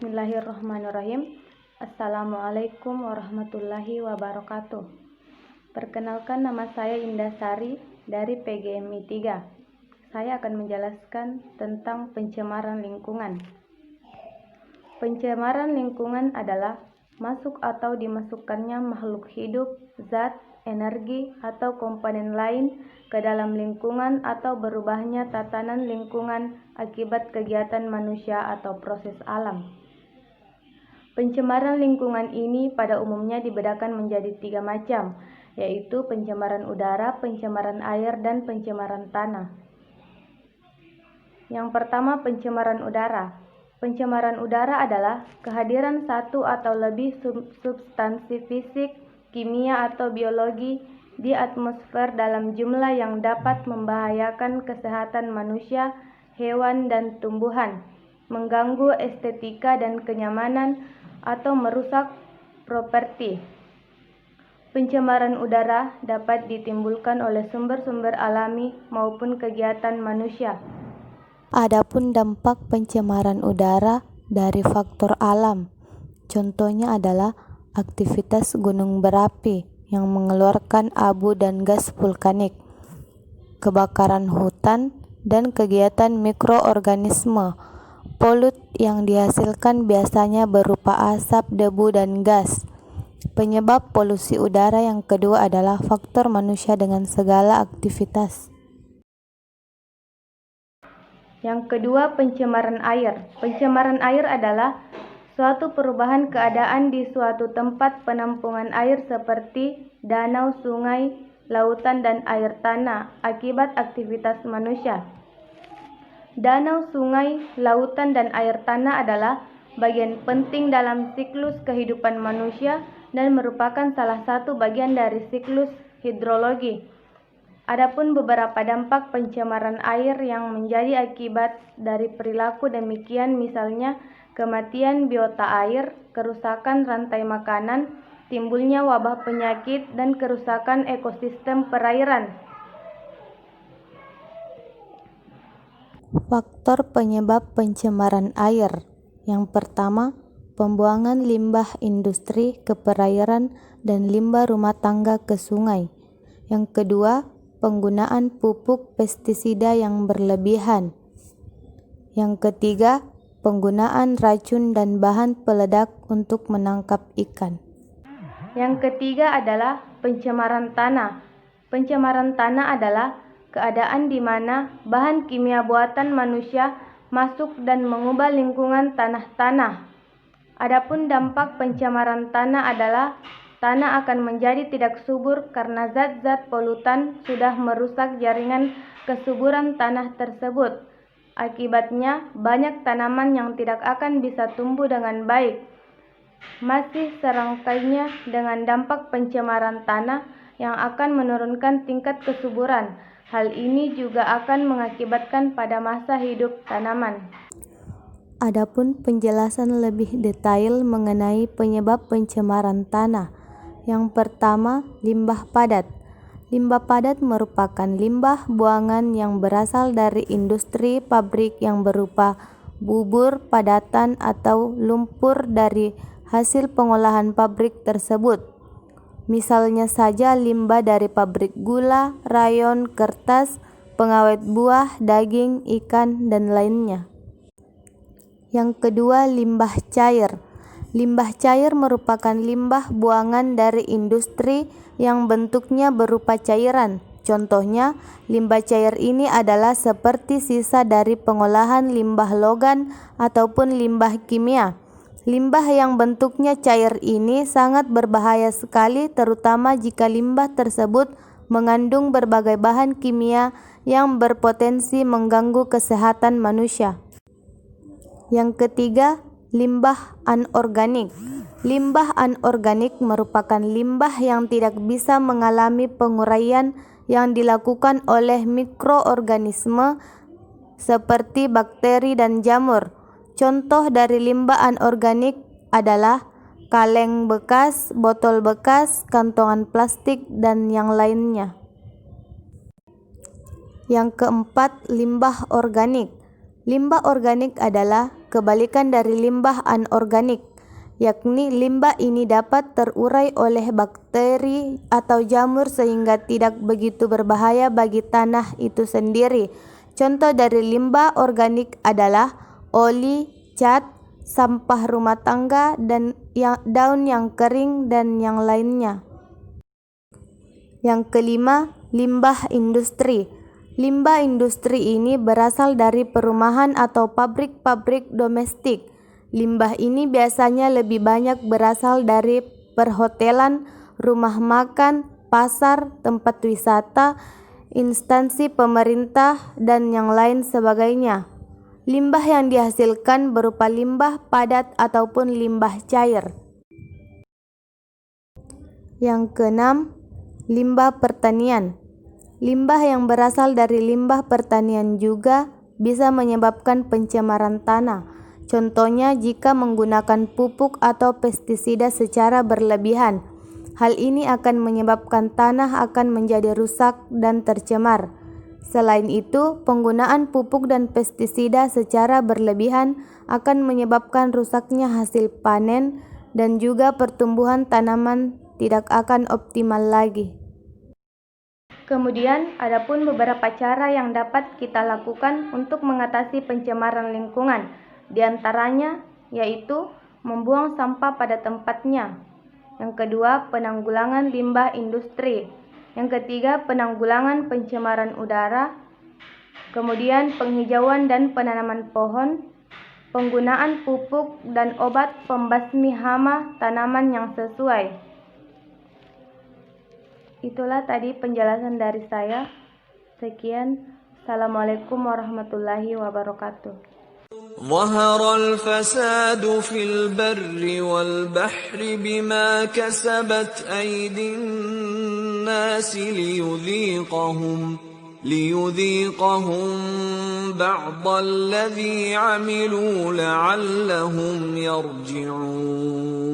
Bismillahirrahmanirrahim. Assalamualaikum warahmatullahi wabarakatuh. Perkenalkan, nama saya Indah Sari dari PGMI 3. Saya akan menjelaskan tentang pencemaran lingkungan. Pencemaran lingkungan adalah masuk atau dimasukkannya makhluk hidup, zat, energi, atau komponen lain ke dalam lingkungan atau berubahnya tatanan lingkungan akibat kegiatan manusia atau proses alam. Pencemaran lingkungan ini pada umumnya dibedakan menjadi 3 macam, yaitu pencemaran udara, pencemaran air, dan pencemaran tanah. Yang pertama, pencemaran udara. Pencemaran udara adalah kehadiran satu atau lebih substansi fisik, kimia, atau biologi di atmosfer dalam jumlah yang dapat membahayakan kesehatan manusia, hewan, dan tumbuhan, mengganggu estetika dan kenyamanan, atau merusak properti. Pencemaran udara dapat ditimbulkan oleh sumber-sumber alami maupun kegiatan manusia. Adapun dampak pencemaran udara dari faktor alam, contohnya adalah aktivitas gunung berapi yang mengeluarkan abu dan gas vulkanik, kebakaran hutan, dan kegiatan mikroorganisme. Polut yang dihasilkan biasanya berupa asap, debu, dan gas. Penyebab polusi udara yang kedua adalah faktor manusia dengan segala aktivitas. Yang kedua, pencemaran air. Pencemaran air adalah suatu perubahan keadaan di suatu tempat penampungan air seperti danau, sungai, lautan, dan air tanah akibat aktivitas manusia. Danau, sungai, lautan, dan air tanah adalah bagian penting dalam siklus kehidupan manusia dan merupakan salah satu bagian dari siklus hidrologi. Adapun beberapa dampak pencemaran air yang menjadi akibat dari perilaku demikian, misalnya kematian biota air, kerusakan rantai makanan, timbulnya wabah penyakit, dan kerusakan ekosistem perairan. Faktor penyebab pencemaran air. Yang pertama, pembuangan limbah industri ke perairan dan limbah rumah tangga ke sungai. Yang kedua, penggunaan pupuk pestisida yang berlebihan. Yang ketiga, penggunaan racun dan bahan peledak untuk menangkap ikan. Yang ketiga adalah pencemaran tanah. Pencemaran tanah adalah keadaan di mana bahan kimia buatan manusia masuk dan mengubah lingkungan tanah-tanah. Adapun dampak pencemaran tanah adalah tanah akan menjadi tidak subur karena zat-zat polutan sudah merusak jaringan kesuburan tanah tersebut. Akibatnya, banyak tanaman yang tidak akan bisa tumbuh dengan baik. Masih serangkainya dengan dampak pencemaran tanah yang akan menurunkan tingkat kesuburan. Hal ini juga akan mengakibatkan pada masa hidup tanaman. Adapun penjelasan lebih detail mengenai penyebab pencemaran tanah. Yang pertama, limbah padat. Limbah padat merupakan limbah buangan yang berasal dari industri pabrik yang berupa bubur, padatan, atau lumpur dari hasil pengolahan pabrik tersebut. Misalnya saja limbah dari pabrik gula, rayon, kertas, pengawet buah, daging, ikan, dan lainnya. Yang kedua, limbah cair. Limbah cair merupakan limbah buangan dari industri yang bentuknya berupa cairan. Contohnya, limbah cair ini adalah seperti sisa dari pengolahan limbah logam ataupun limbah kimia. Limbah yang bentuknya cair ini sangat berbahaya sekali, terutama jika limbah tersebut mengandung berbagai bahan kimia yang berpotensi mengganggu kesehatan manusia. Yang ketiga, limbah anorganik. Limbah anorganik merupakan limbah yang tidak bisa mengalami penguraian yang dilakukan oleh mikroorganisme seperti bakteri dan jamur. Contoh dari limbah anorganik adalah kaleng bekas, botol bekas, kantongan plastik, dan yang lainnya. Yang keempat, limbah organik. Limbah organik adalah kebalikan dari limbah anorganik, yakni limbah ini dapat terurai oleh bakteri atau jamur sehingga tidak begitu berbahaya bagi tanah itu sendiri. Contoh dari limbah organik adalah oli, cat, sampah rumah tangga, dan daun yang kering dan yang lainnya. Yang kelima, limbah industri. Limbah industri ini berasal dari perumahan atau pabrik-pabrik domestik. Limbah ini biasanya lebih banyak berasal dari perhotelan, rumah makan, pasar, tempat wisata, instansi pemerintah, dan yang lain sebagainya. Limbah yang dihasilkan berupa limbah padat ataupun limbah cair. Yang keenam, limbah pertanian. Limbah yang berasal dari limbah pertanian juga bisa menyebabkan pencemaran tanah. Contohnya jika menggunakan pupuk atau pestisida secara berlebihan. Hal ini akan menyebabkan tanah akan menjadi rusak dan tercemar. Selain itu, penggunaan pupuk dan pestisida secara berlebihan akan menyebabkan rusaknya hasil panen dan juga pertumbuhan tanaman tidak akan optimal lagi. Kemudian, adapun beberapa cara yang dapat kita lakukan untuk mengatasi pencemaran lingkungan. Di antaranya yaitu membuang sampah pada tempatnya. Yang kedua, penanggulangan limbah industri. Yang ketiga, penanggulangan pencemaran udara. Kemudian, penghijauan dan penanaman pohon. Penggunaan pupuk dan obat pembasmi hama tanaman yang sesuai. Itulah tadi penjelasan dari saya. Sekian. Assalamualaikum warahmatullahi wabarakatuh. ظهر الفساد في البر والبحر بما كسبت أيدي الناس ليذيقهم بعض الذي عملوا لعلهم يرجعون